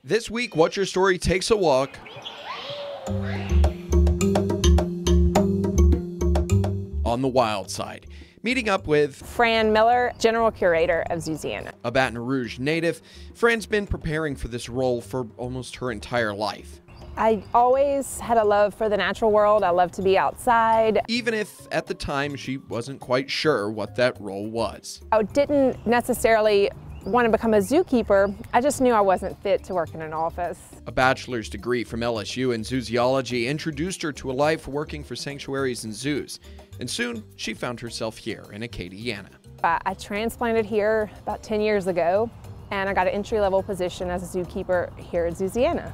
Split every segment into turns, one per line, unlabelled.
This week, What's Your Story takes a walk on the wild side, meeting up with
Fran Miller, General Curator of Zoosiana.
A Baton Rouge native. Fran's been preparing for this role for almost her entire life.
I always had a love for the natural world. I love to be outside.
Even if at the time she wasn't quite sure what that role was.
I didn't necessarily want to become a zookeeper. I just knew I wasn't fit to work in an office.
A bachelor's degree from LSU in zoology introduced her to a life working for sanctuaries and zoos. And soon, she found herself here in Acadiana.
I transplanted here about 10 years ago, and I got an entry-level position as a zookeeper here at Zoosiana.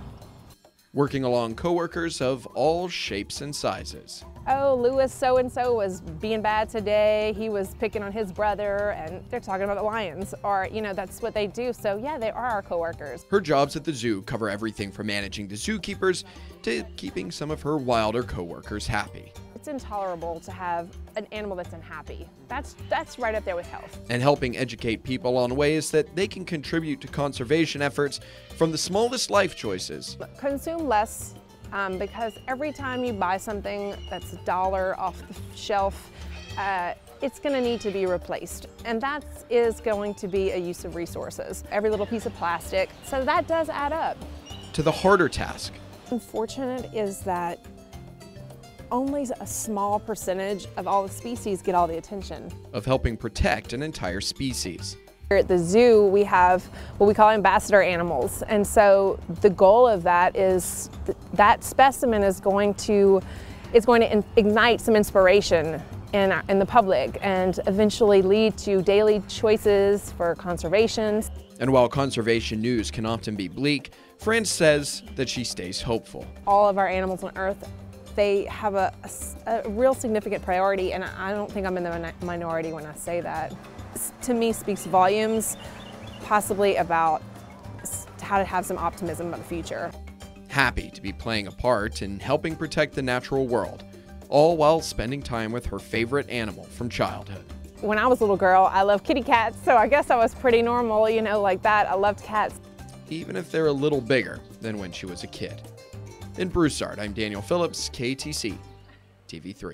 Working along coworkers of all shapes and sizes.
Oh, Louis so-and-so was being bad today. He was picking on his brother, and they're talking about the lions. Or, that's what they do. So yeah, they are our coworkers.
Her jobs at the zoo cover everything from managing the zookeepers to keeping some of her wilder coworkers happy.
It's intolerable to have an animal that's unhappy. That's right up there with health.
And helping educate people on ways that they can contribute to conservation efforts from the smallest life choices.
Consume less. Because every time you buy something that's $1 off the shelf, it's going to need to be replaced. And that is going to be a use of resources. Every little piece of plastic. So that does add up.
To the harder task.
Unfortunate is that only a small percentage of all the species get all the attention.
Of helping protect an entire species.
Here at the zoo, we have what we call ambassador animals, and so the goal of that is that specimen is going to ignite some inspiration in the public and eventually lead to daily choices for conservation.
And while conservation news can often be bleak, Fran says that she stays hopeful.
All of our animals on Earth, they have a real significant priority, and I don't think I'm in the minority when I say that. To me, speaks volumes, possibly about how to have some optimism about the future.
Happy to be playing a part in helping protect the natural world, all while spending time with her favorite animal from childhood.
When I was a little girl, I loved kitty cats, so I guess I was pretty normal, like that. I loved cats.
Even if they're a little bigger than when she was a kid. In Broussard, I'm Daniel Phillips, KATC, TV3.